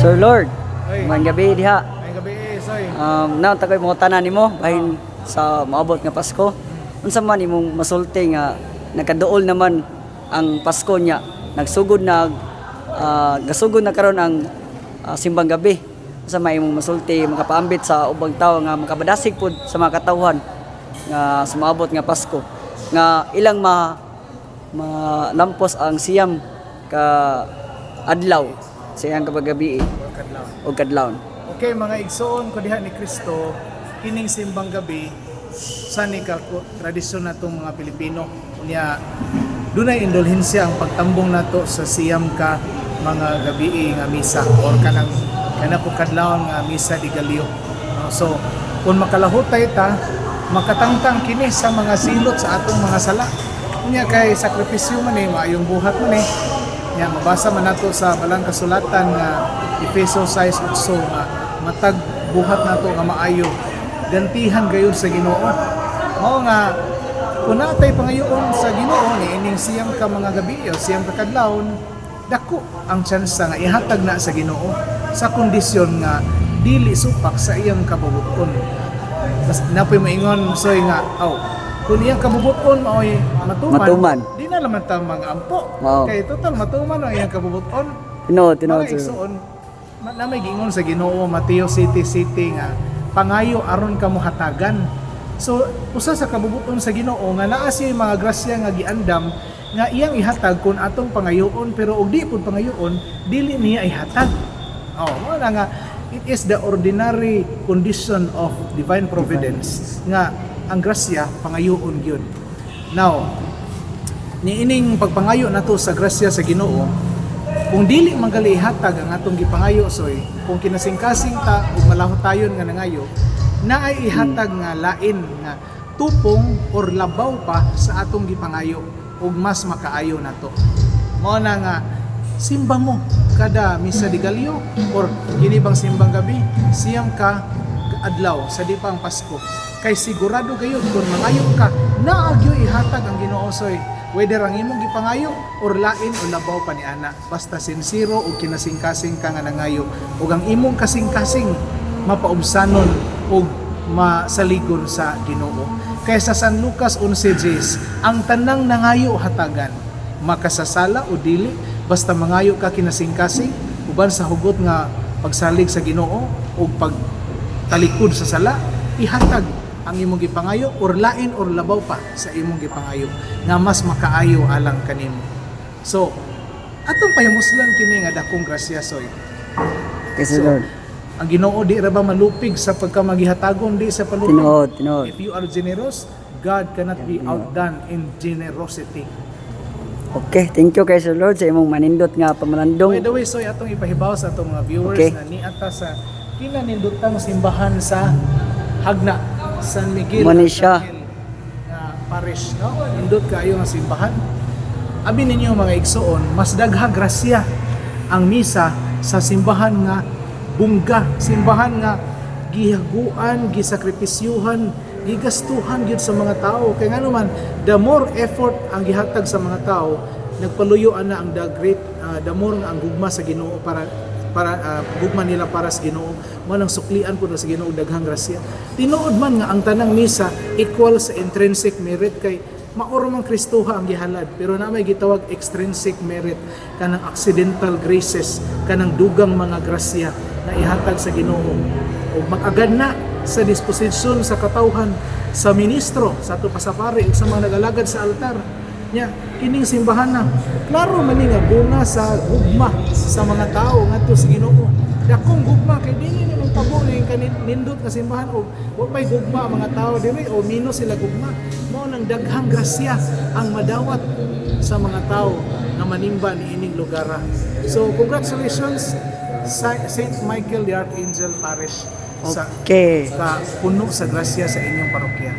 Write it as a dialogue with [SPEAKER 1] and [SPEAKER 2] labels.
[SPEAKER 1] Sir Lord,
[SPEAKER 2] Oy.
[SPEAKER 1] magandang gabi diha.
[SPEAKER 2] Ay gabi soy.
[SPEAKER 1] Naon ta koy mga tanan nimo bahin sa maabot nga Pasko. Unsa man imong masulti nga nakaduol naman ang Pasko niya. Nagsugod na gasugod na karon ang simbang gabi. Unsa may imong masulti makapaambit sa ubang tawo nga makabadasig pud sa mga katawhan nga sa maabot nga Pasko. Nga ilang malampos ang siyam ka adlaw sa iyang kapagabi o kadlawon.
[SPEAKER 2] Okay mga igsoon ko diha ni Kristo kining simbang gabi sa ni ka tradisyon natong mga Pilipino unya dunay indulhensya ang pagtambong nato sa siyam ka mga gabi nga misa or kanang po kadlawon nga misa di Galio. So kung makalahutay ta makatangtang kini sa mga silot sa atong mga sala unya kay sakripisyo man maayong buhat man nya mabasa man nato sa balang kasulatan nga Efeso 6:8 nga matag buhat nato nga maayo gantihan gayon sa Ginoo. Mao nga kun natay pangayoon sa Ginoo ni ining siyam ka mga gabi o siyam ka kadlawon dako ang tsansa nga ihatag na sa Ginoo sa kondisyon nga dili supak sa iyang kabubuton. Mas napoy maingon soy nga kung iyang kabubuton maoy matuman. Di na naman ta mga ampo.
[SPEAKER 1] Wow.
[SPEAKER 2] Kay total matuman ang iyang kabubuton.
[SPEAKER 1] Tinod
[SPEAKER 2] Mga
[SPEAKER 1] sir.
[SPEAKER 2] igsoon, na may gingon sa Ginoo Mateo City nga pangayo aron kamo hatagan. So usa sa kabubuton sa Ginoo nga naa siya mga grasya nga giandam nga iyang ihatag kun atong pangayoon pero og di pud pangayoon dili niya ihatag. Mo na nga it is the ordinary condition of divine providence nga ang grasya pangayoon gyud. Now niining pagpangayo nato sa grasya sa Ginoo kung dili manggali ihatag ang atong gipangayo soy kung kinasingkasing ta ug malahotayon nga nangayo naay ihatag nga lain nga tupong or labaw pa sa atong gipangayo ug mas makaayo nato. Mao na nga simba mo kada misa di Galio or kini bang simbang gabi siyam ka adlaw sa di pang Pasko kay sigurado gayud kung mangayo ka naagyo ihatag ang Ginoo soy whether ang imong gipangayo or lain o labaw pa ni ana basta sincero ug kinasingkasing ka nga nangayo ug ang imong kasing-kasing mapaubsanon ug masaligon sa Ginoo. Kay sa San Lucas 11:10 ang tanang nangayo hatagan makasasala o dili basta mangayo ka kinasingkasing uban sa hugot nga pagsalig sa Ginoo ug pagtalikod sa sala ihatag ang imong gipangayo or lain or labaw pa sa imong gipangayo nga mas makaayo alang kanimo. So atong pahimuslan kini nga dakong grasya soy.
[SPEAKER 1] Kasi
[SPEAKER 2] So,
[SPEAKER 1] Lord.
[SPEAKER 2] ang Ginoo di ra ba malupig sa pagkamagihatagon di sa palupig.
[SPEAKER 1] Tinod.
[SPEAKER 2] If you are generous, God cannot be outdone in generosity.
[SPEAKER 1] Okay, thank you kay Sir Lord sa imong manindot nga
[SPEAKER 2] By
[SPEAKER 1] pamalandong.
[SPEAKER 2] the way, soy atong ipahibaw sa atong mga viewers
[SPEAKER 1] Okay.
[SPEAKER 2] na niata sa kinanindutang simbahan sa Hagna, San Miguel
[SPEAKER 1] Manisya.
[SPEAKER 2] na parish, no? Nindot kayo nga simbahan. Abi ninyo mga igsoon, mas dagha grasya ang misa sa simbahan nga bungga, simbahan nga gihaguan, gisakripisyuhan, gigastuhan gyud sa mga tao. Kay ngano man, the more effort ang gihatag sa mga tao, nagpaluyo ana ang the more nga ang gugma sa Ginoo para gugma nila para sa Ginoo mo nang suklian pud sa Ginoo daghang grasya. Tinuod man nga ang tanang misa equal sa intrinsic merit kay maoro man Kristoha ang gihalad pero na may gitawag extrinsic merit kanang accidental graces kanang dugang mga grasya na ihatag sa Ginoo ug mag-agad na sa disposisyon sa katawhan sa ministro sa ato pasapari ug sa mga nagalagad sa altar nya kining simbahan na klaro man ni nga bunga sa gugma sa mga tao ngadto sa Ginoo dakong gugma kay dili namang tabo ni kanindot nga simbahan og wa may gugma mga tao diri o minus sila gugma mao nang daghang grasya ang madawat sa mga tao na manimba ni ining lugar. So congratulations sa St. Michael the Archangel Parish sa
[SPEAKER 1] Okay.
[SPEAKER 2] puno sa grasya sa inyong parokya.